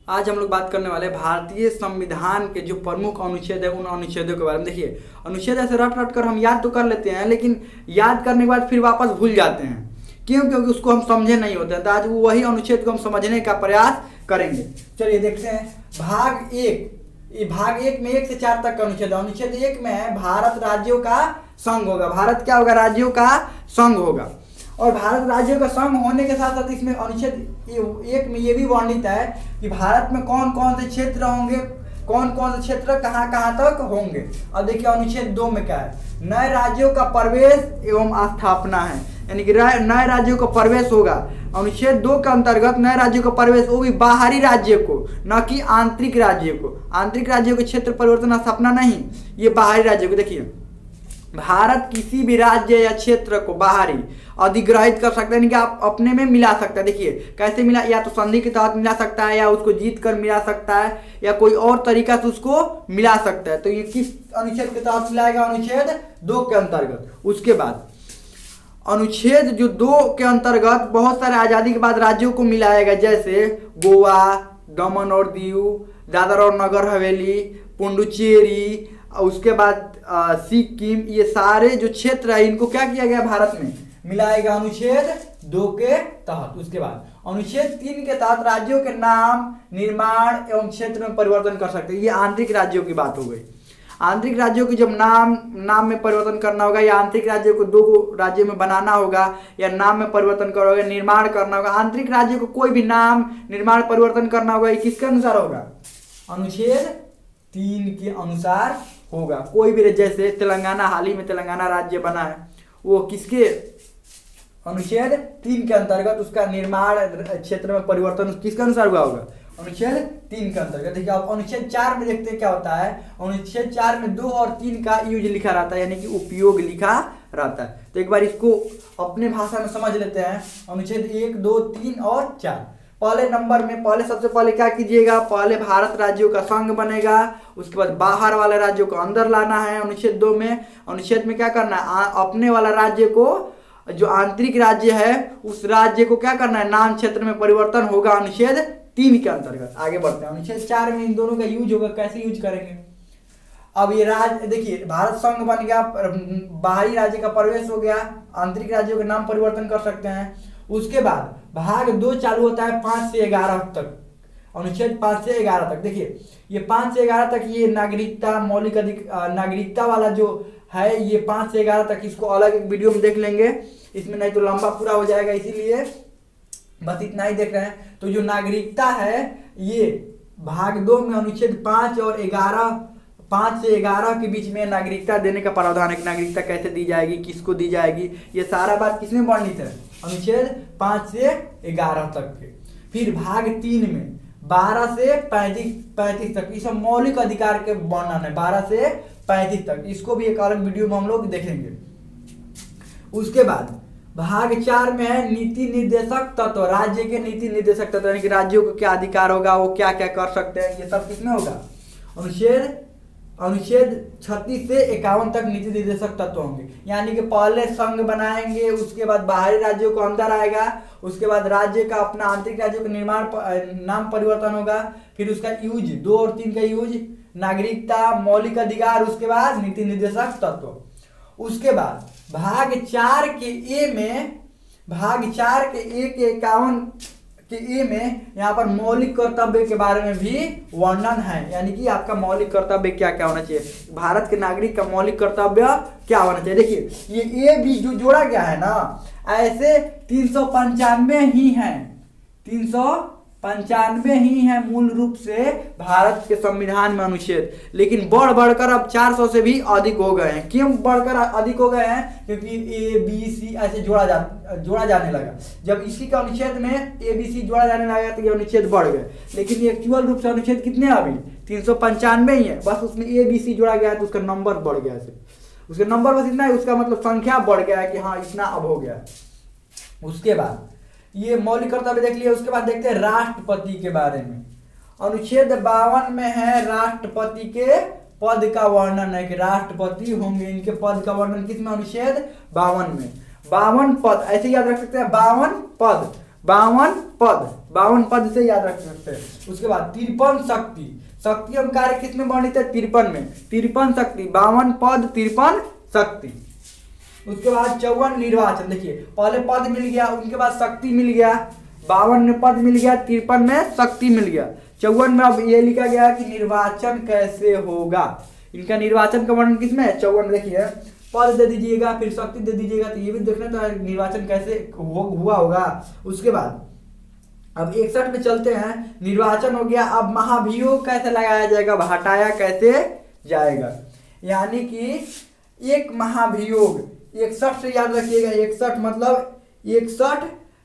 आज हम लोग बात करने वाले हैं भारतीय संविधान के जो प्रमुख अनुच्छेद है उन अनुच्छेदों के बारे में। देखिए, अनुच्छेद ऐसे रट रट कर हम याद तो कर लेते हैं, लेकिन याद करने के बाद फिर वापस भूल जाते हैं। क्यों? क्योंकि उसको हम समझे नहीं होते हैं। तो आज वही अनुच्छेद को हम समझने का प्रयास करेंगे। चलिए देखते हैं। भाग एक में 1 से 4 तक का अनुच्छेद है। अनुच्छेद 1 में है भारत राज्यों का संघ होगा। भारत क्या होगा? राज्यों का संघ होगा। और भारत राज्यों का संघ होने के साथ साथ इसमें अनुच्छेद 1 में ये भी वर्णित है कि भारत में कौन कौन से क्षेत्र होंगे, कौन कौन से क्षेत्र कहाँ कहाँ तक होंगे। अब देखिए अनुच्छेद 2 में क्या है? नए राज्यों का प्रवेश एवं स्थापना है, यानी कि नए राज्यों का प्रवेश होगा। अनुच्छेद 2 के अंतर्गत नए राज्यों का प्रवेश, वो भी बाहरी राज्य को, न कि आंतरिक राज्य को। आंतरिक राज्यों के क्षेत्र परिवर्तन स्थापना नहीं, ये बाहरी राज्य को। देखिए, भारत किसी भी राज्य या क्षेत्र को बाहरी अधिग्रहित कर सकता है, यानी कि आप अपने में मिला सकता है। देखिए कैसे मिला? या तो संधि के तहत मिला सकता है, या उसको जीत कर मिला सकता है, या कोई और तरीका से उसको मिला सकता है। तो ये किस अनुच्छेद के तहत मिलाएगा? अनुच्छेद 2 के अंतर्गत। उसके बाद अनुच्छेद जो 2 के अंतर्गत बहुत सारे आजादी के बाद राज्यों को मिलाएगा, जैसे गोवा, दमन और दीव, दादर और नगर हवेली, पुडुचेरी, उसके बाद सिक्किम, ये सारे जो क्षेत्र है इनको क्या किया गया? भारत में मिलाएगा अनुच्छेद 2 के तहत। उसके बाद अनुच्छेद 3 के तहत राज्यों के नाम, निर्माण एवं क्षेत्र में परिवर्तन कर सकते हैं। ये आंतरिक राज्यों की बात हो गई। आंतरिक राज्यों की जब नाम में परिवर्तन करना होगा, या आंतरिक राज्यों को 2 राज्यों में बनाना होगा, या नाम में परिवर्तन करोगे, निर्माण करना होगा। आंतरिक राज्यों को कोई भी नाम, निर्माण, परिवर्तन करना होगा, ये किसके अनुसार होगा? अनुच्छेद 3 के अनुसार होगा। कोई भी, जैसे तेलंगाना, हाल ही में तेलंगाना राज्य बना है, वो किसके? अनुच्छेद 3 के अंतर्गत उसका निर्माण, क्षेत्र में परिवर्तन किसके अनुसार हुआ होगा? अनुच्छेद 3 के अंतर्गत। देखिए अब अनुच्छेद 4 में देखते हैं क्या होता है। अनुच्छेद 4 में 2 और 3 का यूज लिखा रहता है, यानी कि उपयोग लिखा रहता है। तो एक बार इसको अपने भाषा में समझ लेते हैं। अनुच्छेद 1, 2, 3 और 4। पहले नंबर में सबसे पहले क्या कीजिएगा? पहले भारत राज्यों का संघ बनेगा, उसके बाद बाहर वाले राज्यों को अंदर लाना है। अनुच्छेद 2 में, अनुच्छेद में क्या करना है? अपने वाला राज्य को, जो आंतरिक राज्य है, उस राज्य को क्या करना है? नाम, क्षेत्र में परिवर्तन होगा अनुच्छेद 3 के अंतर्गत। आगे बढ़ते हैं। अनुच्छेद 4 में इन दोनों का यूज होगा। कैसे यूज करेंगे? अब ये राज्य देखिए, भारत संघ बन गया, बाहरी राज्य का प्रवेश हो गया, आंतरिक राज्यों के नाम परिवर्तन कर सकते हैं। उसके बाद भाग 2 चालू होता है 5 से 11 तक। अनुच्छेद 5 से 11 तक। देखिए ये 5 से 11 तक ये नागरिकता, मौलिक नागरिकता वाला जो है, ये 5 से 11 तक, इसको अलग एक वीडियो में देख लेंगे, इसमें नहीं तो लंबा पूरा हो जाएगा, इसीलिए बस इतना ही देख रहे हैं। तो जो नागरिकता है, ये भाग 2 में अनुच्छेद 5 और 11, 5 से 11 के बीच में नागरिकता देने का प्रावधान है कि नागरिकता कैसे दी जाएगी, किसको दी जाएगी, ये सारा बात किसमें वर्णित है? अनुच्छेद 5 से 11 तक के। फिर भाग 3 में 12 से 35 तक, इसमें मौलिक अधिकार के वर्णन है, 12 से 35 तक। इसको भी एक अलग वीडियो में हम लोग देखेंगे। उसके बाद भाग 4 में है नीति निर्देशक तत्व। राज्य के नीति निर्देशक तत्व, यानी कि राज्यों को क्या अधिकार होगा, वो क्या क्या कर सकते हैं, ये सब किसमें होगा? अनुच्छेद 36 से 51 तक नीति निर्देशक तत्व होंगे। यानी कि पहले संघ बनाएंगे, उसके बाद बाहरी राज्यों को अंदर आएगा, उसके बाद राज्य का अपना, आंतरिक राज्यों का निर्माण, नाम परिवर्तन होगा, फिर उसका यूज 2 और 3 का यूज, नागरिकता, मौलिक अधिकार, उसके बाद नीति निर्देशक तत्व। उसके बाद भाग 4 के ए में, भाग 4 के ए के 51 कि ए में यहाँ पर मौलिक कर्तव्य के बारे में भी वर्णन है, यानी कि आपका मौलिक कर्तव्य क्या क्या होना चाहिए, भारत के नागरिक का मौलिक कर्तव्य क्या होना चाहिए। देखिए ये ए भी जो जोड़ा गया है ना, ऐसे 395 ही हैं, 395 ही है मूल रूप से भारत के संविधान में अनुच्छेद, लेकिन बढ़कर अब 400 से भी अधिक हो गए हैं। क्यों बढ़कर अधिक हो गए हैं? क्योंकि ए बी सी ऐसे जोड़ा जाने लगा। जब इसी का अनुच्छेद में ए बी सी जोड़ा जाने लगा तो ये अनुच्छेद बढ़ गए, लेकिन एक्चुअल रूप से अनुच्छेद कितने हैं? अभी 395 ही है, बस उसमें ए बी सी जोड़ा गया है तो उसका नंबर बढ़ गया है। उसका नंबर बस इतना है, उसका मतलब संख्या बढ़ गया है कि हाँ इतना अब हो गया। उसके बाद ये मौलिक कर्तव्य देख लिया। उसके बाद देखते हैं राष्ट्रपति के बारे में। अनुच्छेद 52 में है राष्ट्रपति के पद का वर्णन है कि राष्ट्रपति होंगे, इनके पद का वर्णन किसमें? अनुच्छेद 52 में। 52 पद ऐसे याद रख सकते हैं, 52 पद, 52 पद, 52 पद से याद रख सकते हैं। उसके बाद 53 शक्ति, शक्ति एवं कार्य किस में वर्णित है? 53 में। 53 शक्ति, 52 पद, 53 शक्ति। उसके बाद 54 निर्वाचन। देखिए पहले पद मिल गया, उनके बाद शक्ति मिल गया, 52 में पद मिल गया, 53 में शक्ति मिल गया। 54 में अब ये लिखा गया कि निर्वाचन कैसे होगा। इनका निर्वाचन का वर्णन किसमें है? 54। देखिए पद दे दीजिएगा, फिर शक्ति दे दीजिएगा, तो ये भी देखना तो निर्वाचन कैसे हुआ होगा। उसके बाद अब 61 में चलते हैं। निर्वाचन हो गया, अब महाभियोग कैसे लगाया जाएगा, हटाया कैसे जाएगा। यानी कि एक महाभियोग 61 से याद रखिएगा। 61 मतलब 61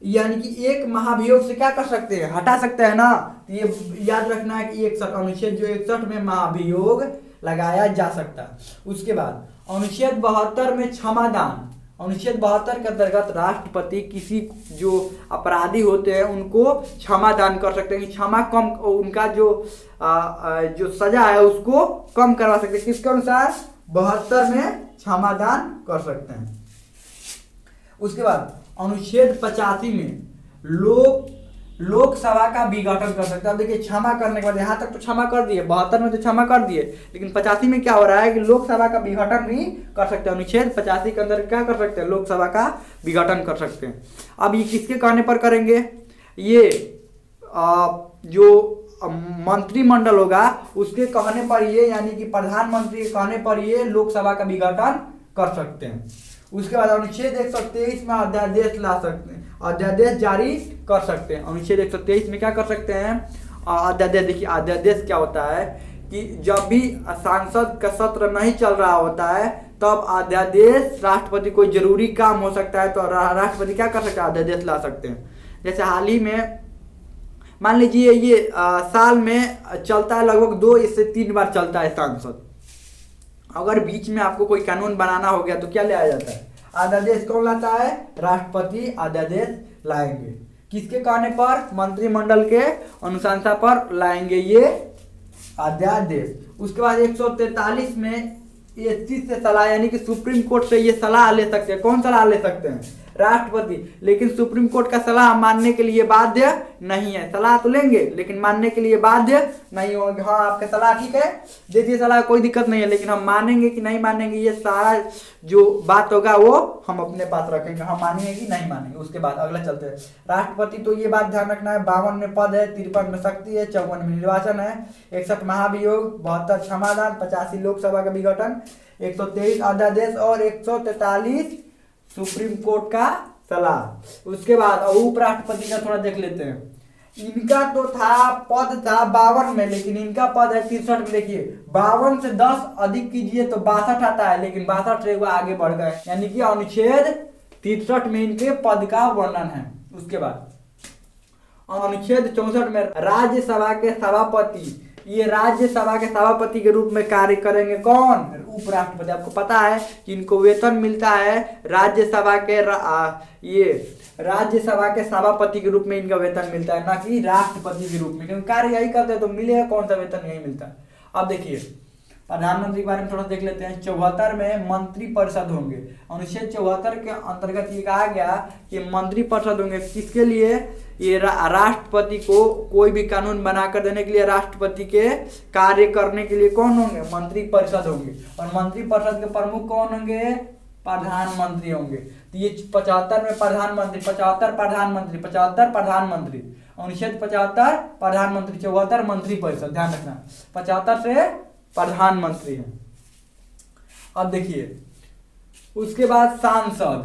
यानी कि एक महाभियोग से क्या कर सकते हैं? हटा सकते हैं ना। तो ये याद रखना है कि 61 अनुच्छेद जो 61 में महाभियोग लगाया जा सकता है। उसके बाद अनुच्छेद 72 में क्षमादान। अनुच्छेद 72 के अंतर्गत राष्ट्रपति किसी जो अपराधी होते हैं उनको क्षमादान कर सकते हैं, क्षमा कम, उनका जो सजा है उसको कम करवा सकते हैं। किसके अनुसार? 72 में क्षमादान कर सकते हैं। उसके बाद अनुच्छेद 85 में लोकसभा का विघटन कर सकते हैं। अब देखिए क्षमा करने के बाद यहाँ तक तो क्षमा कर दिए, 72 में तो क्षमा कर दिए, लेकिन 85 में क्या हो रहा है कि लोकसभा का विघटन भी कर सकते हैं। अनुच्छेद 85 के अंदर क्या कर सकते हैं? लोकसभा का विघटन कर सकते हैं। अब ये किसके कहने पर करेंगे? ये जो मंत्रिमंडल होगा उसके कहने पर ये, यानी कि प्रधानमंत्री के कहने पर ये लोकसभा का विघटन कर सकते हैं। उसके बाद अनुच्छेद 123 में अध्यादेश ला सकते हैं, अध्यादेश जारी कर सकते हैं। अनुच्छेद 123 में क्या कर सकते हैं? अध्यादेश। देखिए अध्यादेश क्या होता है कि जब भी संसद का सत्र नहीं चल रहा होता है तब अध्यादेश, राष्ट्रपति कोई जरूरी काम हो सकता है तो राष्ट्रपति क्या कर सकता है? अध्यादेश ला सकते हैं। जैसे हाल ही में मान लीजिए ये साल में चलता है, लगभग 2 से 3 बार चलता है संसद। अगर बीच में आपको कोई कानून बनाना हो गया तो क्या लाया जाता है? अध्यादेश। कौन लाता है? राष्ट्रपति अध्यादेश लाएंगे। किसके कहने पर? मंत्रिमंडल के अनुशंसा पर लाएंगे ये अध्यादेश। उसके बाद 143 में एससी से सलाह, यानी कि सुप्रीम कोर्ट से ये सलाह ले सकते हैं। कौन सलाह ले सकते हैं? राष्ट्रपति। लेकिन सुप्रीम कोर्ट का सलाह मानने के लिए बाध्य नहीं है। सलाह तो लेंगे लेकिन मानने के लिए बाध्य नहीं होंगे। हाँ आपका सलाह ठीक है, दे दिए सलाह, कोई दिक्कत नहीं है, लेकिन हम मानेंगे कि नहीं मानेंगे ये सारा जो बात होगा वो हम अपने पास रखेंगे, हम मानेंगे कि नहीं मानेंगे। उसके बाद अगला चलते हैं। राष्ट्रपति तो ये बात ध्यान रखना है, 52 में पद है, 53 में शक्ति है, 54 में निर्वाचन है, 61 महाभियोग, 72 क्षमादान, 85 लोकसभा का विघटन, 123 अध्यादेश और 143 सुप्रीम कोर्ट का सलाह। उसके बाद उपराष्ट्रपति का थोड़ा देख लेते हैं। इनका तो था पद था 52 में, लेकिन इनका पद है 63 में। देखिए 52 से 10 अधिक कीजिए तो 62 आता है, लेकिन 62 से आगे बढ़ गए, यानी कि अनुच्छेद 63 में इनके पद का वर्णन है। उसके बाद अनुच्छेद 64 में राज्यसभा के सभापति, ये राज्यसभा के सभापति के रूप में कार्य करेंगे। कौन? उपराष्ट्रपति। आपको पता है कि इनको वेतन मिलता है राज्यसभा के ये राज्यसभा के सभापति के रूप में इनका वेतन मिलता है, ना कि राष्ट्रपति के रूप में, क्योंकि कार्य यही करते हैं तो मिलेगा कौन सा वेतन? यही मिलता है। अब देखिए प्रधानमंत्री के बारे में थोड़ा देख लेते हैं। 74 में मंत्री परिषद होंगे। अनुच्छेद 74 के अंतर्गत ये कहा गया कि मंत्री परिषद होंगे। किसके लिए? ये राष्ट्रपति को कोई भी कानून बनाकर देने के लिए, राष्ट्रपति के कार्य करने के लिए कौन होंगे? मंत्री परिषद होंगे। और मंत्री परिषद के प्रमुख कौन होंगे? प्रधानमंत्री होंगे। तो ये 75 में प्रधानमंत्री, 75 प्रधानमंत्री, 75 प्रधानमंत्री, अनुच्छेद 75 प्रधानमंत्री, 74 मंत्री परिषद। ध्यान रखना 75 से प्रधानमंत्री है। अब देखिए उसके बाद सांसद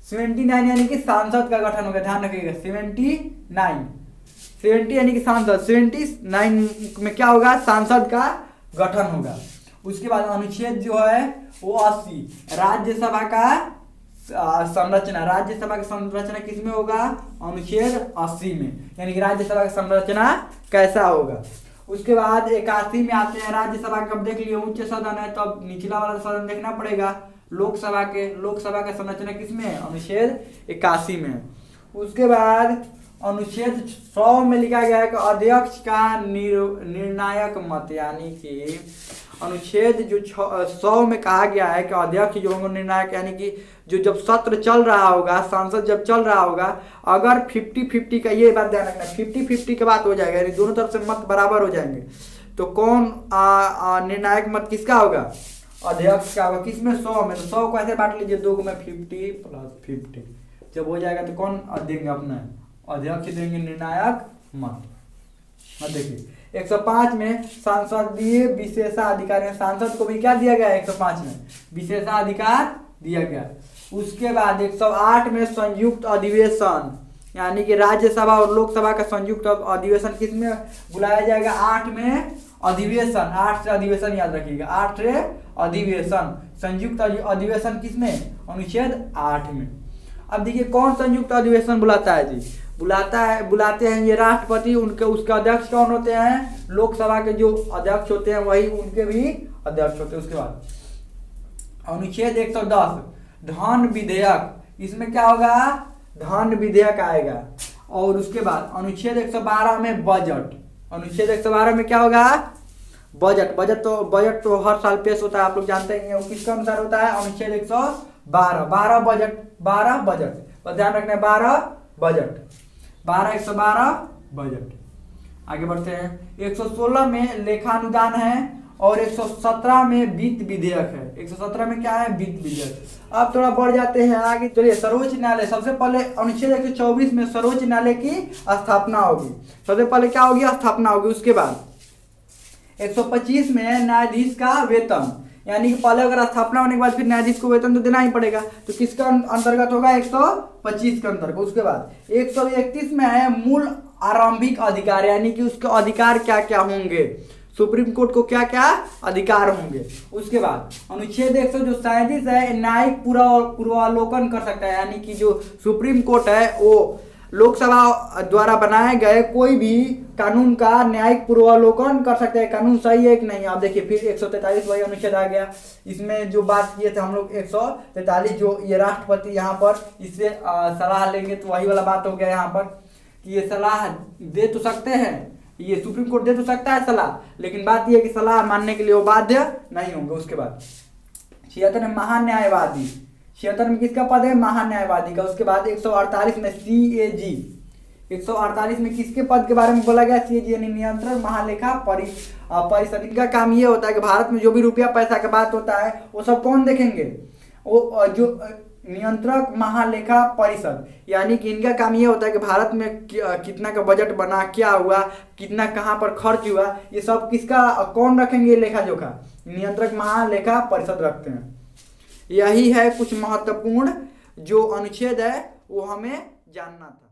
79 यानी कि सांसद का गठन होगा। ध्यान रखिएगा 70 यानी कि सांसद, 79 में क्या होगा? सांसद का गठन होगा। उसके बाद अनुच्छेद जो है वो 80 राज्यसभा का संरचना। राज्यसभा की संरचना किसमें होगा? अनुच्छेद 80 में, यानी कि राज्यसभा की संरचना कैसा होगा। उसके बाद 81 में आते हैं राज्यसभा का। देख लिए उच्च सदन है तो अब निचला वाला सदन देखना पड़ेगा। लोकसभा का संरचना किसमें है? अनुच्छेद 81 में। उसके बाद अनुच्छेद 100 में लिखा गया है कि अध्यक्ष का निर्णायक मत, यानी कि अनुच्छेद जो 100 में कहा गया है कि अध्यक्ष जो होंगे निर्णायक, यानी कि जो जब सत्र चल रहा होगा, संसद जब चल रहा होगा, अगर 50-50 का, ये बात ध्यान रखना, 50-50 की बात हो जाएगा, यानी दोनों तरफ से मत बराबर हो जाएंगे, तो कौन निर्णायक मत किसका होगा? अध्यक्ष का होगा। किसमें? 100 में। तो 100 को ऐसे बांट लीजिए 2 में, 50 + 50 जब हो जाएगा तो कौन देंगे? अपना अध्यक्ष देंगे निर्णायक मत। अब देखिए 105 में संसदीय विशेषाधिकार, सांसद को भी क्या दिया गया है? 105 में विशेषाधिकार दिया गया। उसके बाद 108 में संयुक्त अधिवेशन, यानी कि राज्यसभा और लोकसभा का संयुक्त अधिवेशन किसमें बुलाया जाएगा? 8 में अधिवेशन, 8 से अधिवेशन याद रखिएगा, 8 से अधिवेशन, संयुक्त अधिवेशन किसमें? अनुच्छेद 8 में। अब देखिए कौन संयुक्त अधिवेशन बुलाता है जी? बुलाते हैं ये राष्ट्रपति, उनके उसके अध्यक्ष कौन होते हैं? लोकसभा के जो अध्यक्ष होते हैं वही उनके भी अध्यक्ष होते हैं। उसके बाद अनुच्छेद 110 धन विधेयक, इसमें क्या होगा? धन विधेयक आएगा। और उसके बाद अनुच्छेद 112 में बजट, अनुच्छेद 112 में क्या होगा? बजट तो हर साल पेश होता है, आप लोग जानते हैं। वो किसके अनुसार होता है? अनुच्छेद 112 बजट पर ध्यान रखना है, 112 बजट। आगे बढ़ते हैं। 116 में लेखानुदान है और 117 में वित्त विधेयक है। 117 में क्या है? वित्त विधेयक। अब थोड़ा बढ़ जाते हैं आगे, चलिए सर्वोच्च न्यायालय। सबसे पहले अनुच्छेद 124 में सर्वोच्च न्यायालय की स्थापना होगी। सबसे पहले क्या होगी? स्थापना होगी। उसके बाद 125 में न्यायाधीश का वेतन, यानी कि पहले अगर स्थापना होने के बाद फिर न्यायाधीश को वेतन तो देना ही पड़ेगा, तो किसका अंतर्गत होगा? 125 के अंतर्गत। उसके बाद 131 में है मूल आरंभिक अधिकार, यानी कि उसके अधिकार क्या क्या होंगे, सुप्रीम कोर्ट को क्या क्या अधिकार होंगे। उसके बाद अनुच्छेद 137 है न्यायिक पूर्वावलोकन कर सकता है, यानी कि जो सुप्रीम कोर्ट है वो लोकसभा द्वारा बनाए गए कोई भी कानून का न्यायिक पूर्वावलोकन कर सकते हैं, कानून सही है कि नहीं। आप देखिए फिर 143 वही अनुच्छेद आ गया। इसमें जो बात किए थे हम लोग 143, जो ये राष्ट्रपति यहाँ पर इससे सलाह लेंगे, तो वही वाला बात हो गया यहाँ पर कि ये सलाह दे तो सकते हैं, ये सुप्रीम कोर्ट दे तो सकता है सलाह, लेकिन बात यह है कि सलाह मानने के लिए वो बाध्य नहीं होंगे। उसके बाद 76 में महान्यायवादी, 76 में किसका पद है? महान्यायवादी का। उसके बाद 148 में CAG, 148 में किसके पद के बारे में बोला गया? CAG यानी नियंत्रक महालेखा परिषद। इनका काम ये होता है कि भारत में जो भी रुपया पैसा का बात होता है वो सब कौन देखेंगे? वो जो नियंत्रक महालेखा परिषद, यानी कि इनका काम ये होता है कि भारत में कितना का बजट बना, क्या हुआ, कितना कहाँ पर खर्च हुआ, ये सब किसका कौन रखेंगे? लेखा जोखा नियंत्रक महालेखा परिषद रखते हैं। यही है कुछ महत्वपूर्ण जो अनुच्छेद है वो हमें जानना था।